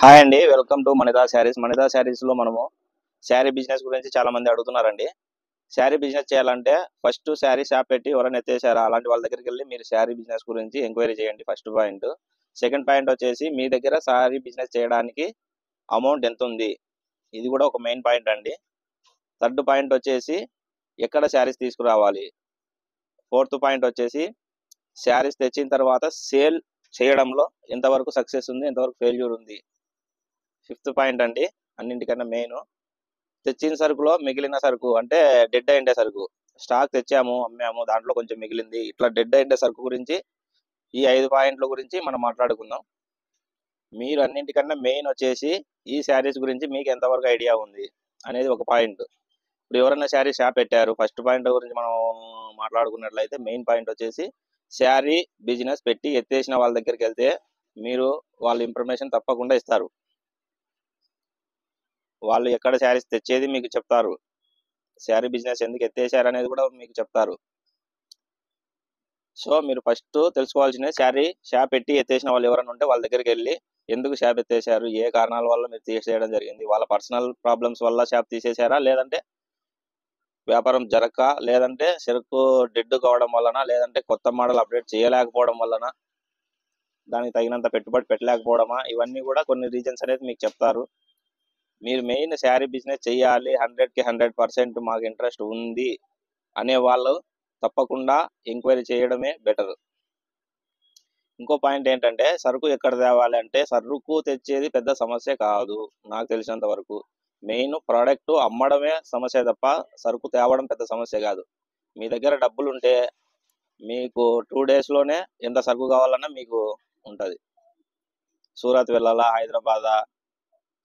Hi అండి, welcome to మణిదా saris. మణిదా శారీస్లో మనము శారీ బిజినెస్ గురించి చాలా మంది అడుగుతున్నారండి. శారీ బిజినెస్ చేయాలంటే ఫస్ట్ శారీ షాప్ పెట్టి ఎవరైనా ఎత్తేసారా అలాంటి వాళ్ళ దగ్గరికి వెళ్ళి మీరు శారీ బిజినెస్ గురించి ఎంక్వైరీ చేయండి. First point. సెకండ్ పాయింట్ వచ్చేసి మీ దగ్గర శారీ బిజినెస్ చేయడానికి అమౌంట్ ఎంత ఉంది, ఇది కూడా ఒక మెయిన్ పాయింట్ అండి. థర్డ్ పాయింట్ వచ్చేసి ఎక్కడ శారీస్ తీసుకురావాలి. ఫోర్త్ పాయింట్ వచ్చేసి శారీస్ తెచ్చిన తర్వాత సేల్ చేయడంలో ఎంతవరకు సక్సెస్ ఉంది, ఎంతవరకు ఫెయిల్యూర్ ఉంది. ఫిఫ్త్ పాయింట్ అండి, అన్నింటికన్నా మెయిన్, తెచ్చిన సరుకులో మిగిలిన సరుకు అంటే డెడ్ అయిండే సరుకు, స్టాక్ తెచ్చాము అమ్మాము దాంట్లో కొంచెం మిగిలింది, ఇట్లా డెడ్ అయిండే సరుకు గురించి ఈ 5 పాయింట్ల గురించి మనం మాట్లాడుకుందాం. మీరు అన్నింటికన్నా మెయిన్ వచ్చేసి ఈ శారీస్ గురించి మీకు ఎంతవరకు ఐడియా ఉంది అనేది ఒక పాయింట్. ఇప్పుడు ఎవరైనా శారీ షాప్ పెట్టారు, ఫస్ట్ పాయింట్ గురించి మనం మాట్లాడుకున్నట్లయితే మెయిన్ పాయింట్ వచ్చేసి శారీ బిజినెస్ పెట్టి ఎత్తేసిన వాళ్ళ దగ్గరికి వెళ్తే మీరు వాళ్ళ ఇన్ఫర్మేషన్ తప్పకుండా ఇస్తారు. వాళ్ళు ఎక్కడ శారీస్ తెచ్చేది మీకు చెప్తారు, శారీ బిజినెస్ ఎందుకు ఎత్తేసారు అనేది కూడా మీకు చెప్తారు. సో మీరు ఫస్ట్ తెలుసుకోవాల్సిన శారీ షాప్ పెట్టి ఎత్తేసిన వాళ్ళు ఎవరైనా ఉంటే వాళ్ళ దగ్గరికి వెళ్ళి ఎందుకు షాప్ ఎత్తేసారు, ఏ కారణాల వల్ల మీరు తీసేయడం జరిగింది, వాళ్ళ పర్సనల్ ప్రాబ్లమ్స్ వల్ల షాప్ తీసేసారా, లేదంటే వ్యాపారం జరగక, లేదంటే సరుకు డెడ్ కావడం వలన, లేదంటే కొత్త మోడల్ అప్డేట్ చేయలేకపోవడం వలన, దానికి తగినంత పెట్టుబడి పెట్టలేకపోవడమా, ఇవన్నీ కూడా కొన్ని రీజన్స్ అనేది మీకు చెప్తారు. మీరు మెయిన్ శారీ బిజినెస్ చేయాలి 100కి 100% మాకు ఇంట్రెస్ట్ ఉంది అనే వాళ్ళు తప్పకుండా ఎంక్వైరీ చేయడమే బెటర్. ఇంకో పాయింట్ ఏంటంటే సరుకు ఎక్కడ తేవాలి అంటే, సరుకు తెచ్చేది పెద్ద సమస్య కాదు నాకు తెలిసినంత వరకు. మెయిన్ ప్రోడక్ట్ అమ్మడమే సమస్య తప్ప సరుకు తేవడం పెద్ద సమస్య కాదు. మీ దగ్గర డబ్బులు ఉంటే మీకు 2 డేస్లోనే ఎంత సరుకు కావాలన్నా మీకు ఉంటుంది. సూరత్ వెళ్ళాలా, హైదరాబాదా,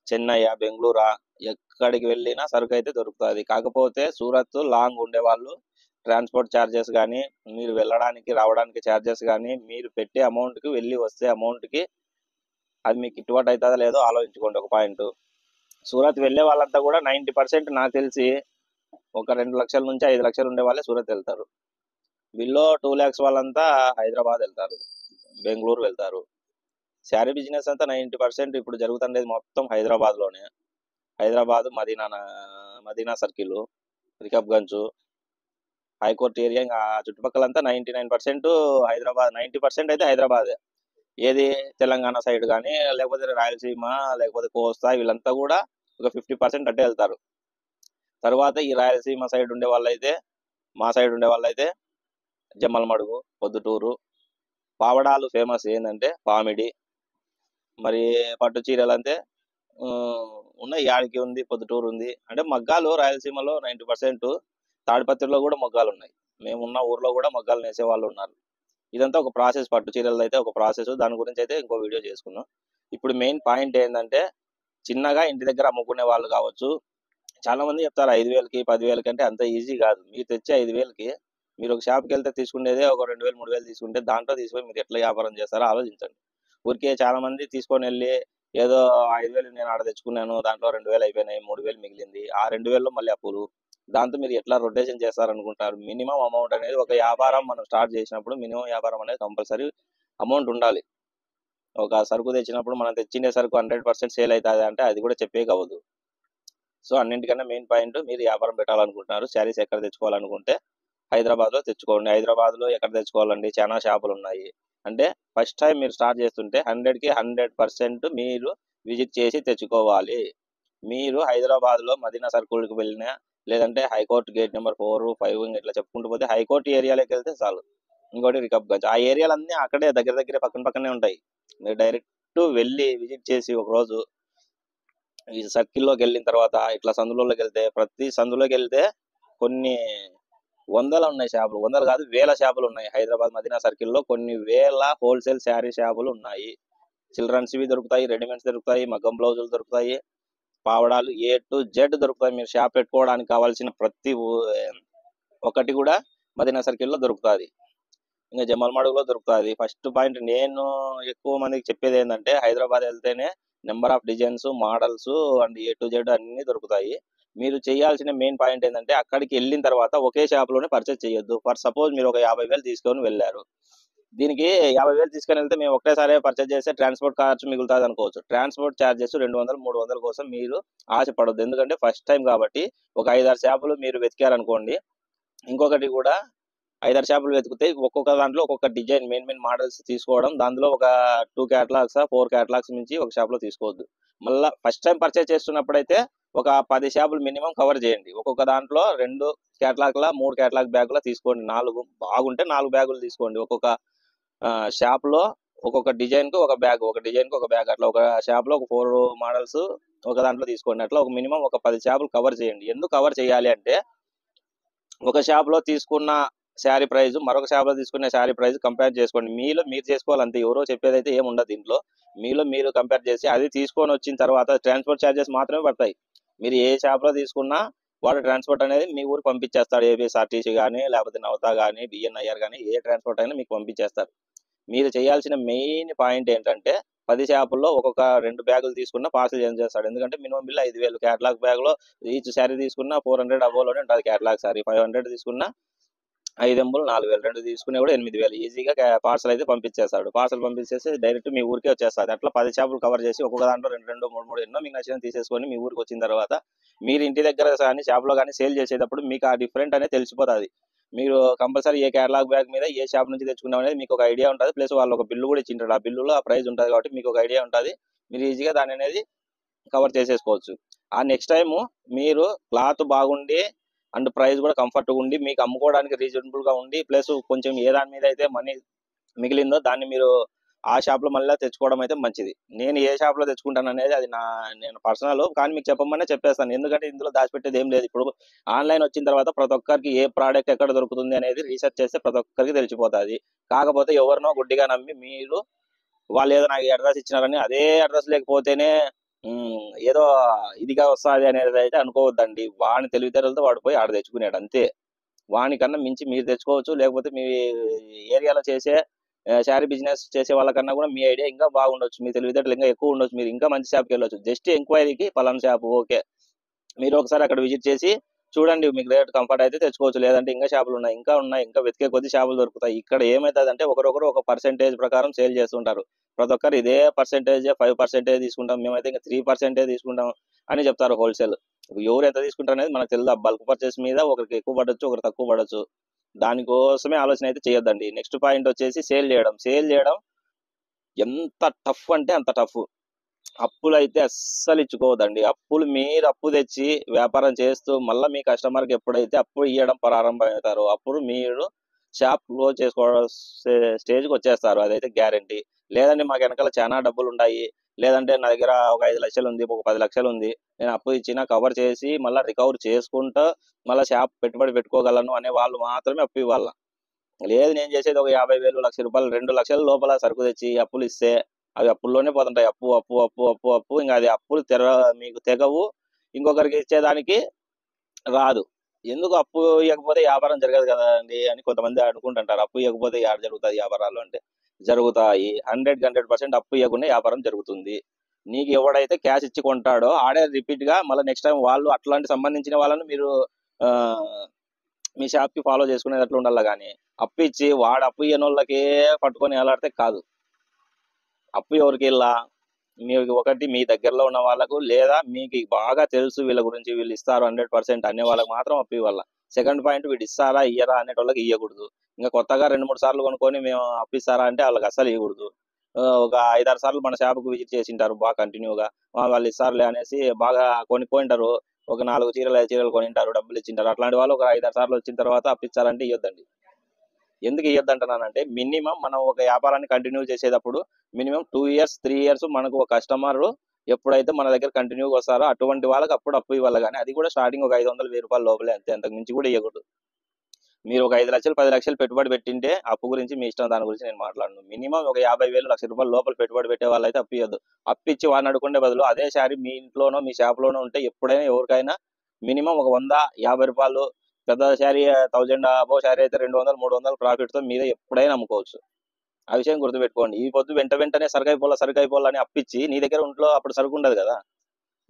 చెన్నై, బెంగళూరా, ఎక్కడికి వెళ్ళినా సరుకు అయితే దొరుకుతుంది. కాకపోతే సూరత్ లాంగ్ ఉండేవాళ్ళు ట్రాన్స్పోర్ట్ ఛార్జెస్ కానీ, మీరు వెళ్ళడానికి రావడానికి ఛార్జెస్ కానీ, మీరు పెట్టే అమౌంట్కి వెళ్ళి వస్తే అమౌంట్కి అది మీకు గిట్టుబాటు అవుతుందో లేదో ఆలోచించుకోండి. ఒక పాయింట్, సూరత్ వెళ్ళే వాళ్ళంతా కూడా 90% నాకు తెలిసి ఒక 2 లక్షల నుంచి 5 లక్షలు ఉండే వాళ్ళే సూరత్ వెళ్తారు. బిలో 2 lakhs వాళ్ళంతా హైదరాబాద్ వెళ్తారు, బెంగళూరు వెళ్తారు. శారీ బిజినెస్ అంతా 90% ఇప్పుడు జరుగుతుండేది మొత్తం హైదరాబాద్లోనే. Hyderabad Madina circle, Rikabganj, high court area, ఇంకా చుట్టుపక్కలంతా 99% హైదరాబాద్, 90% అయితే హైదరాబాదే. ఏది తెలంగాణ సైడ్ కానీ, లేకపోతే రాయలసీమ, లేకపోతే కోస్తా, వీళ్ళంతా కూడా ఒక 50% అట్టే వెళ్తారు. తర్వాత ఈ రాయలసీమ సైడ్ ఉండే వాళ్ళైతే, మా సైడ్ ఉండే వాళ్ళైతే జమ్మలమడుగు, పొద్దుటూరు, పావడాలు ఫేమస్ ఏంటంటే పామిడి, మరి పట్టు చీరలు అంతే ఉన్నాయి. యాడికి ఉంది, పొద్దుటూరు ఉంది. అంటే మగ్గాలు రాయలసీమలో 90%, తాడిపత్రిలో కూడా మగ్గాలు ఉన్నాయి. మేమున్న ఊర్లో కూడా మగ్గాలు నేసే వాళ్ళు ఉన్నారు. ఇదంతా ఒక ప్రాసెస్, పట్టు చీరలు అయితే ఒక ప్రాసెస్, దాని గురించి అయితే ఇంకో వీడియో చేసుకుందాం. ఇప్పుడు మెయిన్ పాయింట్ ఏంటంటే, చిన్నగా ఇంటి దగ్గర అమ్ముకునే వాళ్ళు కావచ్చు, చాలా మంది చెప్తారు 5,000కి 10,000కి అంటే అంత ఈజీ కాదు. మీరు తెచ్చే 5,000కి మీరు ఒక షాప్కి వెళ్తే తీసుకునేదే ఒక 2,000 3,000 తీసుకుంటే దాంట్లో తీసుకొని మీరు ఎట్లా వ్యాపారం చేస్తారో ఆలోచించండి. ఊరికే చాలా మంది తీసుకొని వెళ్ళి ఏదో 5,000 నేను ఆడ తెచ్చుకున్నాను, దాంట్లో 2,000 అయిపోయినాయి, 3,000 మిగిలింది, ఆ 2,000లో మళ్ళీ అప్పులు, దాంతో మీరు ఎట్లా రొటేషన్ చేస్తారనుకుంటారు. మినిమం అమౌంట్ అనేది, ఒక వ్యాపారం మనం స్టార్ట్ చేసినప్పుడు మినిమం వ్యాపారం అనేది కంపల్సరీ అమౌంట్ ఉండాలి. ఒక సరుకు తెచ్చినప్పుడు మనం తెచ్చిండే సరుకు 100% సేల్ అవుతుంది అంటే అది కూడా చెప్పే కావద్దు. సో అన్నింటికన్నా మెయిన్ పాయింట్, మీరు వ్యాపారం పెట్టాలనుకుంటున్నారు, శారీస్ ఎక్కడ తెచ్చుకోవాలనుకుంటే హైదరాబాద్లో తెచ్చుకోండి. హైదరాబాద్లో ఎక్కడ తెచ్చుకోవాలండి, చాలా షాపులు ఉన్నాయి. అంటే ఫస్ట్ టైం మీరు స్టార్ట్ చేస్తుంటే 100కి 100% మీరు విజిట్ చేసి తెచ్చుకోవాలి. మీరు హైదరాబాద్లో మదీనా సర్కిల్కి వెళ్ళినా, లేదంటే హైకోర్టు గేట్ నెంబర్ 4, 5 ఇట్లా చెప్పుకుంటూ పోతే హైకోర్టు ఏరియాలోకి వెళ్తే చాలు. ఇంకోటి రికబ్గంజ్, ఆ ఏరియాలన్నీ అక్కడే దగ్గర దగ్గరే పక్కనే ఉంటాయి. మీరు డైరెక్ట్ వెళ్ళి విజిట్ చేసి ఒక రోజు ఈ సర్కిల్లోకి వెళ్ళిన తర్వాత ఇట్లా సందులోకి వెళ్తే, ప్రతి సందులోకి వెళ్తే కొన్ని వందలు ఉన్నాయి షాపులు, వందలు కాదు వేల షాపులు ఉన్నాయి. హైదరాబాద్ మదీనా సర్కిల్లో కొన్ని వేల హోల్సేల్ శారీ షాపులు ఉన్నాయి. చిల్డ్రన్స్వి దొరుకుతాయి, రెడీమేడ్స్ దొరుకుతాయి, మగ్గం బ్లౌజులు దొరుకుతాయి, పావడాలు A to Z దొరుకుతాయి. మీరు షాప్ పెట్టుకోవడానికి కావాల్సిన ప్రతి ఒక్కటి కూడా మదీనా సర్కిల్లో దొరుకుతుంది. ఇంకా జమ్మలమడుగులో దొరుకుతుంది. ఫస్ట్ పాయింట్, నేను ఎక్కువ మందికి చెప్పేది ఏంటంటే, హైదరాబాద్ వెళ్తేనే number of designs, models and A to Z అన్నీ దొరుకుతాయి. మీరు చేయాల్సిన మెయిన్ పాయింట్ ఏంటంటే, అక్కడికి వెళ్ళిన తర్వాత ఒకే షాప్లోనే పర్చేస్ చేయొద్దు. ఫర్ సపోజ్ మీరు ఒక 50,000 తీసుకొని వెళ్ళారు, దీనికి 50,000 తీసుకొని వెళ్తే మేము ఒకటేసారి పర్చేజ్ చేస్తే ట్రాన్స్పోర్ట్ ఖర్చు మిగులుతుంది అనుకోవచ్చు. ట్రాన్స్పోర్ట్ ఛార్జెస్ 200, 300 కోసం మీరు ఆశపడొద్దు. ఎందుకంటే ఫస్ట్ టైం కాబట్టి ఒక 5, 6 షాపులు మీరు వెతికారనుకోండి. ఇంకొకటి కూడా 5, 6 షాపులు వెతికితే ఒక్కొక్క దాంట్లో ఒక్కొక్క డిజైన్ మెయిన్ మోడల్స్ తీసుకోవడం. దాంట్లో ఒక 2 క్యాటలాగ్స్ 4 క్యాటలాగ్స్ నుంచి ఒక షాప్లో తీసుకోవద్దు. మళ్ళీ ఫస్ట్ టైం పర్చేజ్ చేస్తున్నప్పుడైతే ఒక 10 షాపులు మినిమం కవర్ చేయండి. ఒక్కొక్క దాంట్లో 2 క్యాటలాగ్ల 3 క్యాటలాగ్ బ్యాగుల తీసుకోండి. 4 బాగుంటే 4 బ్యాగులు తీసుకోండి. ఒక్కొక్క షాప్లో ఒక్కొక్క డిజైన్కి ఒక బ్యాగ్, ఒక డిజైన్కి ఒక బ్యాగ్, అట్లా ఒక షాప్లో ఒక 4 మోడల్స్ ఒక దాంట్లో తీసుకోండి. అట్లా ఒక మినిమం ఒక 10 షాపులు కవర్ చేయండి. ఎందుకు కవర్ చేయాలి అంటే ఒక షాప్లో తీసుకున్న శారీ ప్రైస్ మరొక షాప్లో తీసుకునే శారీ ప్రైస్ కంపేర్ చేసుకోండి. మీలో మీరు చేసుకోవాలి అంతే. ఎవరో చెప్పేదైతే ఏముండదు దీంట్లో. మీలో మీరు కంపేర్ చేసి అది తీసుకొని వచ్చిన తర్వాత ట్రాన్స్పోర్ట్ ఛార్జెస్ మాత్రమే పడతాయి. మీరు ఏ షాప్లో తీసుకున్నా వాడు ట్రాన్స్పోర్ట్ అనేది మీ ఊరు పంపించేస్తాడు. ఏపీఎస్ఆర్టీసీ కానీ, లేకపోతే నవత కానీ, బిఎన్ఐఆర్ కానీ, ఏ ట్రాన్స్పోర్ట్ అయినా మీకు పంపించేస్తారు. మీరు చేయాల్సిన మెయిన్ పాయింట్ ఏంటంటే 10 షాపుల్లో ఒక్కొక్క 2 బ్యాగులు తీసుకున్న పార్సల్ చేంజ్ చేస్తాడు. ఎందుకంటే మినిమం బిల్ 5,000. క్యాటలాగ్ బ్యాగ్లో ఈచ్ శారీ తీసుకున్న 400 అబోలోనే ఉంటుంది క్యాటలాగ్ శారీ. 500 తీసుకున్న 5 ఎంబులు 4,000, 2 తీసుకునే కూడా 8,000. ఈజీగా పార్సల్ అయితే పంపించేస్తాడు. పార్సల్ పంపించేసి డైరెక్ట్ మీ ఊరికే వచ్చేస్తుంది. అట్లా 10 షాపులు కవర్ చేసి ఒక్కొక్క దాంట్లో 2, 3, 3 ఎన్నో మీకు నచ్చిన తీసేసుకొని మీ ఊరికి వచ్చిన తర్వాత మీరు ఇంటి దగ్గర కానీ షాప్లో కానీ సేల్ చేసేటప్పుడు మీకు ఆ డిఫరెంట్ అనేది తెలిసిపోతుంది. మీరు కంపల్సరీ ఏ క్యాటలాగ్ బ్యాగ్ మీద ఏ షాప్ నుంచి తెచ్చుకున్నాం అనేది మీకు ఒక ఐడియా ఉంటుంది. ప్లస్ వాళ్ళు ఒక బిల్లు కూడా ఇచ్చింటారు. ఆ బిల్లులో ఆ ప్రైస్ ఉంటుంది కాబట్టి మీకు ఒక ఐడియా ఉంటుంది. మీరు ఈజీగా దాని అనేది కవర్ చేసేసుకోవచ్చు. ఆ నెక్స్ట్ టైము మీరు క్లాత్ బాగుండి అండ్ ప్రైస్ కూడా కంఫర్ట్గా ఉండి మీకు అమ్ముకోవడానికి రీజనబుల్గా ఉండి ప్లస్ కొంచెం ఏ దాని మీద అయితే మనీ మిగిలిందో దాన్ని మీరు ఆ షాప్లో మళ్ళీ తెచ్చుకోవడం అయితే మంచిది. నేను ఏ షాప్లో తెచ్చుకుంటాను అనేది అది నేను పర్సనల్, కానీ మీకు చెప్పమనే చెప్పేస్తాను. ఎందుకంటే ఇందులో దాచిపెట్టేది ఏం లేదు. ఇప్పుడు ఆన్లైన్ వచ్చిన తర్వాత ప్రతి ఒక్కరికి ఏ ప్రోడక్ట్ ఎక్కడ దొరుకుతుంది అనేది రీసెర్చ్ చేస్తే ప్రతి ఒక్కరికి తెలిసిపోతుంది. కాకపోతే ఎవరినో గుడ్డిగా నమ్మి మీరు వాళ్ళు ఏదో నాకు అడ్రస్ ఇచ్చినారని అదే అడ్రస్ లేకపోతేనే ఏదో ఇదిగా వస్తుంది అనేది అయితే అనుకోవద్దండి. వాడిని తెలివితేటలతో వాడు పోయి ఆడ తెచ్చుకునేది అంతే. వానికన్నా మించి మీరు తెచ్చుకోవచ్చు. లేకపోతే మీ ఏరియాలో చేసే శారీ బిజినెస్ చేసే వాళ్ళకన్నా కూడా మీ ఐడియా ఇంకా బాగుండొచ్చు. మీ తెలివితేటలు ఇంకా ఎక్కువ ఉండొచ్చు. మీరు ఇంకా మంచి షాప్కి వెళ్ళొచ్చు. జస్ట్ ఎంక్వైరీకి పలానా షాప్ ఓకే, మీరు ఒకసారి అక్కడ విజిట్ చేసి చూడండి. మీకు రేట్ కంఫర్ట్ అయితే తెచ్చుకోవచ్చు. లేదంటే ఇంకా షాపులు ఉన్నాయి, ఇంకా వెతికే కొద్ది షాపులు దొరుకుతాయి. ఇక్కడ ఏమవుతుందంటే ఒకరొకరు ఒక పర్సెంటేజ్ ప్రకారం సేల్ చేస్తుంటారు. ప్రతి ఒక్కరు ఇదే పర్సెంటేజ్ 5% తీసుకుంటాం, మేమైతే ఇంకా 3% తీసుకుంటాం అని చెప్తారు హోల్సేల్. ఎవరు ఎంత తీసుకుంటారు అనేది మనకు తెలియదు. బల్క్ పర్చేస్ మీద ఒకరికి ఎక్కువ పడవచ్చు, ఒకరికి తక్కువ పడవచ్చు. దానికోసమే ఆలోచన అయితే చేయొద్దండి. నెక్స్ట్ పాయింట్ వచ్చేసి సేల్ చేయడం ఎంత టఫ్ అంటే అంత టఫ్. అప్పులు అయితే అస్సలు ఇచ్చుకోవద్దండి. మీరు అప్పు తెచ్చి వ్యాపారం చేస్తూ మళ్ళీ మీ కస్టమర్కి ఎప్పుడైతే అప్పు ఇవ్వడం ప్రారంభమవుతారో అప్పుడు మీరు షాప్ క్లోజ్ చేసుకోవడం స్టేజ్కి వచ్చేస్తారు. అదైతే గ్యారంటీ. లేదంటే మాకు వెనకాల చాలా డబ్బులు ఉన్నాయి, లేదంటే నా దగ్గర ఒక 5 లక్షలు ఉంది, ఒక 10 లక్షలు ఉంది, నేను అప్పు ఇచ్చినా కవర్ చేసి మళ్ళీ రికవర్ చేసుకుంటూ మళ్ళీ షాప్ పెట్టుబడి పెట్టుకోగలను అనే వాళ్ళు మాత్రమే అప్పు ఇవ్వాలి. లేదు నేను చేసేది ఒక 50,000, 1,00,000 రూపాయలు 2 లక్షల లోపల సరుకు తెచ్చి అప్పులు ఇస్తే అవి అప్పుల్లోనే పోతుంటాయి. అప్పు అప్పు అప్పు అప్పు అప్పు ఇంకా అది అప్పులు మీకు తెగవు. ఇంకొకరికి ఇచ్చేదానికి రాదు. ఎందుకు అప్పు ఇవ్వకపోతే వ్యాపారం జరగదు కదండి అని కొంతమంది అనుకుంటుంటారు. అప్పు ఇవ్వకపోతే యాడ జరుగుతుంది వ్యాపారాలు అంటే జరుగుతాయి. 100% అప్పు ఇవ్వకుండా వ్యాపారం జరుగుతుంది. నీకు ఎవడైతే క్యాష్ ఇచ్చి కొంటాడో ఆడే రిపీట్గా మళ్ళీ నెక్స్ట్ టైం వాళ్ళు అట్లాంటి సంబంధించిన వాళ్ళని మీరు మీ షాప్కి ఫాలో చేసుకునేటట్లు ఉండాలి. కానీ అప్పు ఇచ్చి వాడు అప్పు ఇయ్యని వాళ్ళకే పట్టుకొని వేలాడితే కాదు. అప్పు ఎవరికి వెళ్ళా మీకు ఒకటి మీ దగ్గరలో ఉన్న వాళ్ళకు, లేదా మీకు బాగా తెలుసు వీళ్ళ గురించి వీళ్ళు ఇస్తారు 100% అనే వాళ్ళకి మాత్రం అప్పు ఇవ్వాల. సెకండ్ పాయింట్ వీడు ఇస్తారా ఇయ్యరా అనేటోళ్ళకి ఇవ్వకూడదు. ఇంకా కొత్తగా 2-3 సార్లు కొనుక్కొని మేము అప్పు ఇస్తారా అంటే వాళ్ళకి అస్సలు ఇవ్వకూడదు. ఒక 5-6 సార్లు మన షాపుకు విజిట్ చేసింటారు బాగా కంటిన్యూగా, వాళ్ళు ఇస్తారులే అనేసి బాగా కొనిపోయింటారు. ఒక 4 చీరలు 5 చీరలు కొనింటారు, డబ్బులు ఇచ్చింటారు. అట్లాంటి వాళ్ళు ఒక 5-6 సార్లు వచ్చిన తర్వాత అప్పిస్తారంటే ఇవ్వద్దండి. ఎందుకు ఇవ్వద్దంటున్నానంటే మినిమం మనం ఒక వ్యాపారాన్ని కంటిన్యూ చేసేటప్పుడు మినిమం 2 ఇయర్స్ 3 ఇయర్స్ మనకు ఒక కస్టమర్ ఎప్పుడైతే మన దగ్గర కంటిన్యూగా వస్తారో అటువంటి వాళ్ళకి అప్పుడు అప్పు ఇవ్వాలి. కానీ అది కూడా స్టార్టింగ్ ఒక 500,000, 1,000 రూపాయలు లోపలే అంతే, అంతకు మించి కూడా ఇవ్వకూడదు. మీరు ఒక 5 లక్షలు 10 లక్షలు పెట్టుబడి పెట్టింటే అప్పు గురించి మీ ఇష్టం, దాని గురించి నేను మాట్లాడను. మినిమం ఒక 50,000, 1,00,000 రూపాయలు లోపల పెట్టుబడి పెట్టే వాళ్ళైతే అప్పు ఇవ్వద్దు. అప్పు ఇచ్చి వాడిని అడుగుండే బదులు అదే శారీ మీ ఇంట్లోనో మీ షాప్లోనో ఉంటే ఎప్పుడైనా ఎవరికైనా మినిమం ఒక 100-50 రూపాయలు, పెద్ద శారీ 1000 అబో శారీ అయితే 200, 300 ప్రాఫిట్తో మీరే ఎప్పుడైనా అమ్ముకోవచ్చు. ఆ విషయం గుర్తుపెట్టుకోండి. ఈ పొద్దు వెంటనే సరుకు అయిపోవాలని అప్పిచ్చి నీ దగ్గర ఇంట్లో అప్పుడు సరుకు ఉండదు కదా.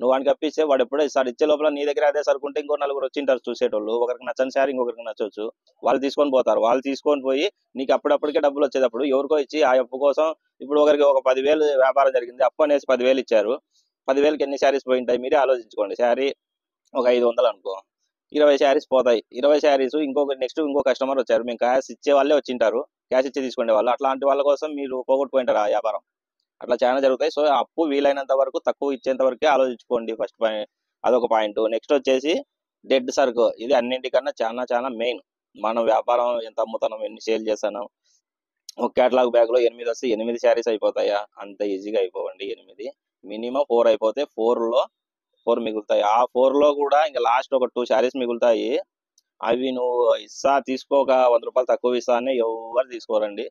నువ్వు వానికి అప్పిస్తే వాడు ఎప్పుడో ఇస్తాడు. ఇచ్చే లోపల నీ దగ్గర అదే సరుకుంటే ఇంకో నలుగురు వచ్చింటారు చూసేటోళ్ళు. ఒకరికి నచ్చని శారీ ఇంకొకరికి నచ్చొచ్చు. వాళ్ళు తీసుకొని పోతారు. వాళ్ళు తీసుకొని పోయి నీకు అప్పుడప్పటికే డబ్బులు వచ్చేటప్పుడు ఎవరికో ఇచ్చి ఆ అప్పు కోసం ఇప్పుడు ఒకరికి ఒక 10,000 వ్యాపారం జరిగింది. అప్పు అనేసి 10,000 ఇచ్చారు. 10,000కి ఎన్ని శారీస్ పోయింటాయి మీరే ఆలోచించుకోండి. శారీ ఒక 500 అనుకో, 20 శారీస్ పోతాయి. 20 శారీస్ ఇంకో కస్టమర్ వచ్చారు. మేము క్యాష్ ఇచ్చే వాళ్ళే వచ్చింటారు. క్యాష్ ఇచ్చి తీసుకునే వాళ్ళు. అట్లాంటి వాళ్ళ కోసం మీరు పోగొట్టుకుంటారు ఆ వ్యాపారం. అట్లా చాలా జరుగుతాయి. సో అప్పు వీలైనంత వరకు తక్కువ ఇచ్చేంత వరకే ఆలోచించుకోండి. ఫస్ట్ పాయింట్ అదొక పాయింట్. నెక్స్ట్ వచ్చేసి డెడ్ సరుకు. ఇది అన్నింటికన్నా చాలా చాలా మెయిన్. మనం వ్యాపారం ఎంత అమ్ముతున్నాం, ఎన్ని సేల్ చేస్తున్నాం. ఒక క్యాటలాగ్ బ్యాగ్ లో 8 వస్తే 8 శారీస్ అయిపోతాయా? అంత ఈజీగా అయిపోవండి. 8 మినిమం 4 అయిపోతే 4 మిగులుతాయి. ఆ 4లో కూడా ఇంకా లాస్ట్ ఒక 2 శారీస్ మిగులుతాయి. అవి నువ్వు తీసుకోక 100 రూపాయలు తక్కువ ఇస్తా అని ఎవరు తీసుకోరండి.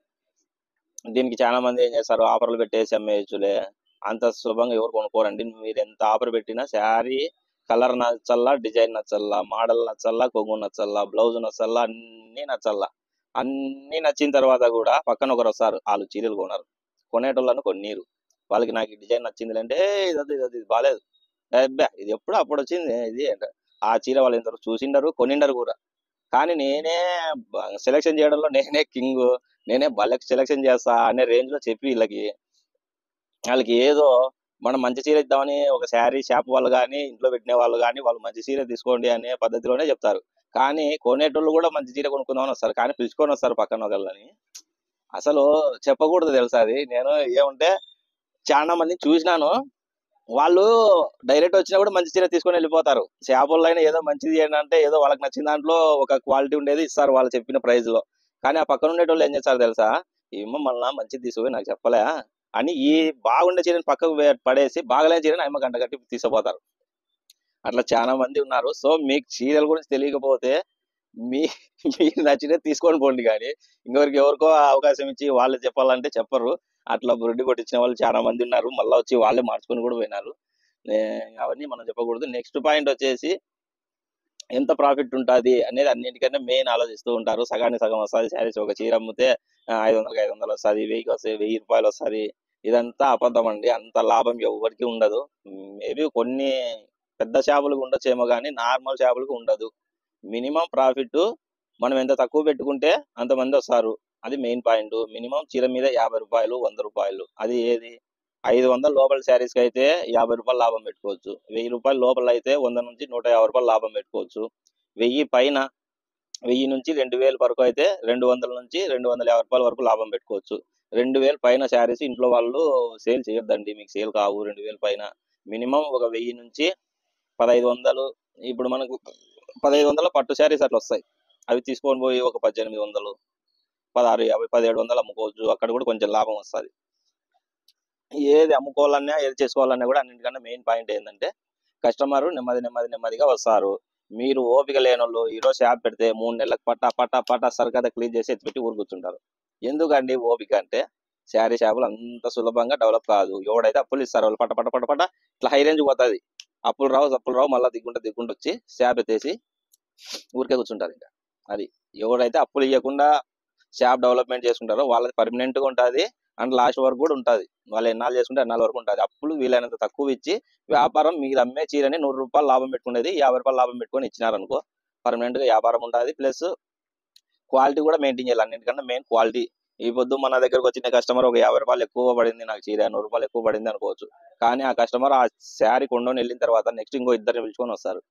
దీనికి చాలా మంది ఏం చేస్తారు, ఆఫర్లు పెట్టేసి అమ్మేయచ్చులే, అంత సులభంగా ఎవరు కొనుక్కోరండి. మీరు ఎంత ఆఫర్ పెట్టినా శారీ కలర్ నచ్చల్లా, డిజైన్ నచ్చల్లా, మోడల్ నచ్చల్లా, కొంగు నచ్చల్లా, బ్లౌజ్ నచ్చల్లా, అన్నీ నచ్చల్లా. అన్నీ నచ్చిన తర్వాత కూడా పక్కన ఒకరు వస్తారు, వాళ్ళు చీరలు కొనరు. కొనేటోళ్ళను కొన్నీరు. వాళ్ళకి నాకు ఈ డిజైన్ నచ్చింది అంటే ఇది బాగాలేదు, అబ్బా ఇది ఎప్పుడు అప్పుడు వచ్చింది ఇది. ఆ చీర వాళ్ళు ఇంతవరకు చూసిండరు, కొనిండరు కూడా. కానీ నేనే సెలెక్షన్ చేయడంలో నేనే కింగ్, నేనే వాళ్ళకి సెలెక్షన్ చేస్తా అనే రేంజ్ లో చెప్పి వాళ్ళకి ఏదో మనం మంచి చీర ఇద్దామని ఒక శారీ షాప్ వాళ్ళు కానీ ఇంట్లో పెట్టిన వాళ్ళు కానీ వాళ్ళు మంచి చీర తీసుకోండి అనే పద్ధతిలోనే చెప్తారు. కానీ కొనేటోళ్ళు కూడా మంచి చీర కొనుక్కుందామని వస్తారు, కానీ పిలుచుకొని వస్తారు పక్కన ఒకళ్ళని. అసలు చెప్పకూడదు తెలుసా అది. నేను ఏమంటే చాలా మంది చూసినాను, వాళ్ళు డైరెక్ట్ వచ్చినా కూడా మంచి చీర తీసుకొని వెళ్ళిపోతారు. షాపుల్లో అయినా ఏదో మంచిది ఏంటంటే ఏదో వాళ్ళకి నచ్చిన దాంట్లో ఒక క్వాలిటీ ఉండేది ఇస్తారు వాళ్ళు చెప్పిన ప్రైస్ లో. కానీ ఆ పక్కన ఉండేటోళ్ళు ఏం చేస్తారు తెలుసా, ఏమో మళ్ళా మంచిది తీసుకుని నాకు చెప్పలే అని ఈ బాగుండే చీరని పక్కకు పడేసి బాగలేని చీరని అమ్మ గంట కట్టి తీసుకుపోతారు. అట్లా చాలా మంది ఉన్నారు. సో మీకు చీరల గురించి తెలియకపోతే మీకు నచ్చినది తీసుకొని పోండి, కానీ ఇంకొకరికి ఎవరికో అవకాశం ఇచ్చి వాళ్ళు చెప్పాలంటే చెప్పరు. అట్లా బురుడి కొట్టించిన వాళ్ళు చాలా మంది ఉన్నారు. మళ్ళీ వచ్చి వాళ్ళే మార్చుకొని కూడా పోయినారు. అవన్నీ మనం చెప్పకూడదు. నెక్స్ట్ పాయింట్ వచ్చేసి ఎంత ప్రాఫిట్ ఉంటుంది అనేది అన్నింటికన్నా మెయిన్ ఆలోచిస్తూ ఉంటారు. సగానికి సగం వస్తుంది శారీస్. ఒక చీర అమ్మితే 500 వస్తుంది, 1000 వస్తుంది, 1000 రూపాయలు వస్తుంది. ఇదంతా అబద్ధం అండి. అంత లాభం ఎవరికి ఉండదు. మేబీ కొన్ని పెద్ద షాపులకు ఉండొచ్చేమో కానీ నార్మల్ షాపులకు ఉండదు. మినిమం ప్రాఫిట్ మనం ఎంత తక్కువ పెట్టుకుంటే అంతమంది వస్తారు. అది మెయిన్ పాయింట్. మినిమం చీర మీద 50 రూపాయలు, 100 రూపాయలు. అది ఏది 500 లోపల శారీస్కి అయితే 50 రూపాయలు లాభం పెట్టుకోవచ్చు. 1000 రూపాయల లోపల అయితే 100 నుంచి 150 రూపాయలు లాభం పెట్టుకోవచ్చు. 1000 పైన 1000 నుంచి 2000 వరకు అయితే 200 నుంచి 250 రూపాయల వరకు లాభం పెట్టుకోవచ్చు. 2000 పైన శారీస్ ఇంట్లో వాళ్ళు సేల్ చేయొద్దండి, మీకు సేల్ కావు. 2000 పైన మినిమం ఒక 1000 నుంచి 1500. ఇప్పుడు మనకు 1500 పట్టు శారీస్ అట్లా వస్తాయి. అవి తీసుకొని పోయి ఒక 1800, 1650, 1700 అమ్ముకోవచ్చు. అక్కడ కూడా కొంచెం లాభం వస్తుంది. ఏది అమ్ముకోవాలన్నా ఏది చేసుకోవాలన్నా కూడా అన్నింటికన్నా మెయిన్ పాయింట్ ఏంటంటే కస్టమర్ నెమ్మదిగా వస్తారు. మీరు ఓపిక లేనోళ్ళు ఈరోజు షాప్ పెడితే 3 నెలలకు పట్టా సరికదా క్లీన్ చేసి ఎత్తిపెట్టి ఊరు కూర్చుంటారు. ఎందుకండి ఓపిక అంటే శారీ షాపులు అంత సులభంగా డెవలప్ కాదు. ఎవడైతే అప్పులు ఇస్తారు వాళ్ళు పట్ట ఇట్లా హై రేంజ్ పోతుంది. అప్పులు రావు మళ్ళీ దిగ్గుంటూ వచ్చి షాప్ ఎత్తేసి ఊరికే కూర్చుంటారు. ఇంకా అది ఎవరైతే అప్పులు ఇవ్వకుండా షాప్ డెవలప్మెంట్ చేసుకుంటారో వాళ్ళది పర్మనెంట్ గా ఉంటుంది. అండ్ లాస్ట్ వరకు కూడా ఉంటుంది. వాళ్ళు ఎన్నాళ్ళు చేసుకుంటే అన్నాళ్ళ వరకు ఉంటుంది. అప్పులు వీలైనంత తక్కువ ఇచ్చి వ్యాపారం మీరు అమ్మే చీరని 100 రూపాయలు లాభం పెట్టుకునేది 50 రూపాయలు లాభం పెట్టుకొని ఇచ్చినారనుకో పర్మనెంట్ గా వ్యాపారం ఉంటుంది. ప్లస్ క్వాలిటీ కూడా మెయింటైన్ చేయాలి. అన్నింటికన్నా మెయిన్ క్వాలిటీ. ఈ పొద్దు మన దగ్గరకు వచ్చిన కస్టమర్ ఒక 50 రూపాయలు ఎక్కువ పడింది నాకు చీర, 100 రూపాయలు ఎక్కువ పడింది అనుకోవచ్చు. కానీ ఆ కస్టమర్ ఆ శారీ కొండని వెళ్ళిన తర్వాత నెక్స్ట్ ఇంకో ఇద్దరిని పిలుచుకొని వస్తారు.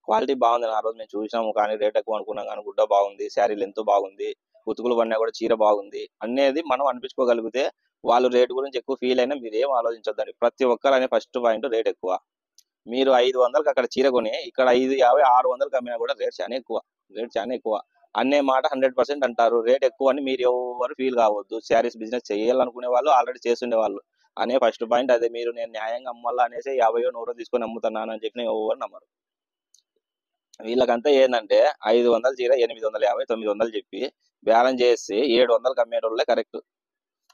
క్వాలిటీ బాగుంది, ఆ రోజు మేము చూసినాము కానీ రేట్ ఎక్కువ అనుకున్నాం, కానీ గుడ్డ బాగుంది, శారీ లెంత్ బాగుంది, ఉతుకులు పడినా కూడా చీర బాగుంది అనేది మనం అనిపించుకోగలిగితే వాళ్ళు రేటు గురించి ఎక్కువ ఫీల్ అయినా మీరు ఏం ఆలోచించొద్దండి. ప్రతి ఒక్కరు అనే ఫస్ట్ పాయింట్ రేట్ ఎక్కువ. మీరు 500కి అక్కడ చీర కొని ఇక్కడ 550, 600కి అమ్మినా కూడా రేట్ చాలా ఎక్కువ అనే మాట 100% అంటారు. రేట్ ఎక్కువ అని మీరు ఎవరు ఫీల్ కావద్దు. శారీస్ బిజినెస్ చేయాలనుకునే వాళ్ళు, ఆల్రెడీ చేస్తుండే వాళ్ళు అనే ఫస్ట్ పాయింట్ అదే. మీరు నేను న్యాయంగా అమ్మాలా అనేసి 50 100 తీసుకొని అమ్ముతున్నాను అని చెప్పిన ఎవరు నమ్మరు. వీళ్ళకంతా ఏంటంటే 500 చీర 850, 900 చెప్పి బ్యాలెన్స్ చేసి 700కి అమ్మేటోళ్ళే కరెక్ట్.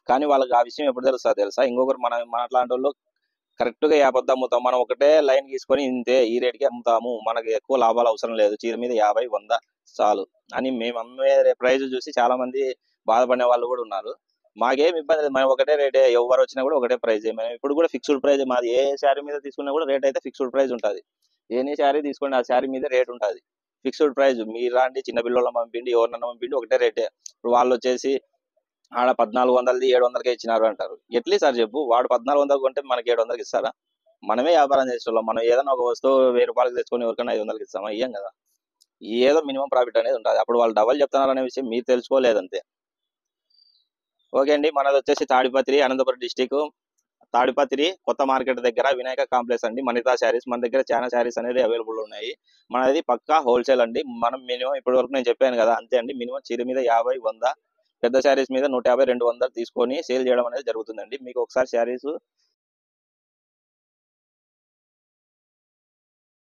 కానీ వాళ్ళకి ఆ విషయం ఎప్పుడు తెలుసా, ఇంకొకరు మన అట్లాంటి వాళ్ళు కరెక్ట్ గా 50 అమ్ముతాం, మనం ఒకటే లైన్ తీసుకొని ఇంతే ఈ రేట్కి అమ్ముతాము, మనకి ఎక్కువ లాభాలు అవసరం లేదు, చీర మీద 50, 100 చాలు అని మేము అమ్మే ప్రైజ్ చూసి చాలా మంది బాధపడే వాళ్ళు కూడా ఉన్నారు. మాకేం ఇబ్బంది లేదు. మేము ఒకటే రేటే, ఎవరు వచ్చినా కూడా ఒకటే ప్రైజ్. మేము ఇప్పుడు కూడా ఫిక్స్డ్ ప్రైజ్ మాది. ఏ శారీ మీద తీసుకున్నా కూడా రేట్ అయితే ఫిక్స్డ్ ప్రైజ్ ఉంటుంది. ఎనీ శారీ తీసుకోండి, ఆ శారీ మీద రేట్ ఉంటుంది. Fixed praise. మీరు రాండి, చిన్న పిల్లలను పంపిండి, ఎవరినన్నా పంపిండి, ఒకటే రేటే. ఇప్పుడు వాళ్ళు వచ్చేసి ఆడ 1400ది 700కే ఇచ్చినారు అంటారు. ఎట్లీ సార్ చెప్పు, వాడు 1400 కొంటే మనకి 700కి ఇస్తారా? మనమే వ్యాపారం చేసేవాళ్ళం. మనం ఏదైనా ఒక వస్తువు 1000 రూపాయలకి తెచ్చుకొని ఎవరికైనా 500కి ఇస్తామా? ఇయ్యం కదా. ఏదో మినిమం ప్రాఫిట్ అనేది ఉంటుంది. అప్పుడు వాళ్ళు డబల్ చెప్తున్నారు అనే విషయం మీరు తెలుసుకోలేదంతే. ఓకే అండి, మనది వచ్చేసి తాడిపత్రి, అనంతపురం డిస్టిక్, తాడిపత్రి కొత్త మార్కెట్ దగ్గర వినాయక కాంప్లెక్స్ అండి. మనితా శారీస్, మన దగ్గర చాలా శారీస్ అనేది అవైలబుల్ ఉన్నాయి. మనది పక్కా హోల్సేల్ అండి. మనం మినిమం ఇప్పటి వరకు నేను చెప్పాను కదా, అంతే అండి. మినిమం చీర మీద 50, 100, పెద్ద శారీస్ మీద 150, 200 తీసుకొని సేల్ చేయడం అనేది జరుగుతుందండి. మీకు ఒకసారి శారీస్